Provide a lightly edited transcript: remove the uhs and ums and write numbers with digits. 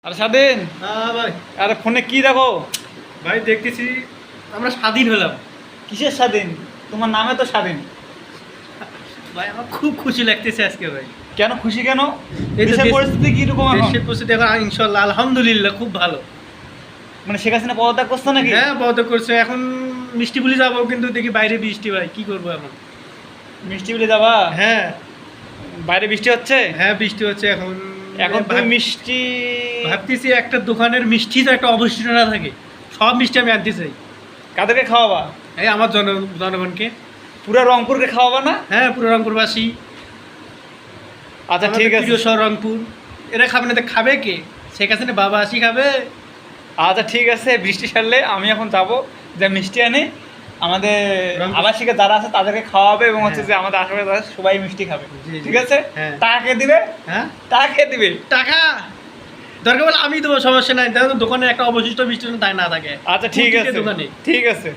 আরে স্বাধীন, হ্যাঁ ভাই। আরে ফোনে কি দেখো? ভাই দেখতেছি আমরা স্বাধীন হলাম। কিসের স্বাধীন? তোমার নামে তো স্বাধীন। ভাই আমার খুব খুশি লাগতেছে আজকে ভাই। কেন খুশি কেন? এই তো দেশের দেশ- পরিস্থিতি কিরকম এখন? দেশের পরিস্থিতি এখন ইনশাল্লাহ আলহামদুলিল্লাহ খুব ভালো। মানে শেখ হাসিনা পদত্যাগ করছে নাকি? হ্যাঁ পদত্যাগ করছে, এখন মিষ্টি বুলি যাবো কিন্তু দেখি বাইরে বৃষ্টি ভাই, কি করবো এখন। মিষ্টি বিলে যাবা? হ্যাঁ বাইরে বৃষ্টি হচ্ছে? হ্যাঁ বৃষ্টি হচ্ছে এখন। এখন তুমি মিষ্টি ভাবতেছি একটা দোকানের মিষ্টি তো একটা অবশিষ্ট না থাকে, সব মিষ্টি আমি আনতে চাই। কাদেরকে খাওয়াবা? এই আমার জনগণকে। পুরো রংপুরকে খাওয়াবা না? হ্যাঁ পুরো রংপুরবাসী। আচ্ছা আমাদের ঠিক আছে। প্রিয় শহর রংপুর, এরা খাবে না তো খাবে কে? শেখ হাসিনা বাবা আসি খাবে। আচ্ছা ঠিক আছে, বৃষ্টি সারলে আমি এখন যাব, যে মিষ্টি আনি আমাদের রংপুর- আবাসিকে যারা আছে তাদেরকে খাওয়াবে এবং হচ্ছে হ্যাঁ। যে আমাদের আশেপাশে যারা আছে সবাই মিষ্টি খাবে। জি, জি। ঠিক আছে? হ্যাঁ। টাকা কে দিবে? হ্যাঁ টাকা কে দিবে? টাকা দরকার বলে আমি দেবো, সমস্যা নাই। দেখো দোকানে একটা অবশিষ্ট মিষ্টি তাই না থাকে। আচ্ছা ঠিক প্রত্যেকটা আছে, দোকানে ঠিক আছে।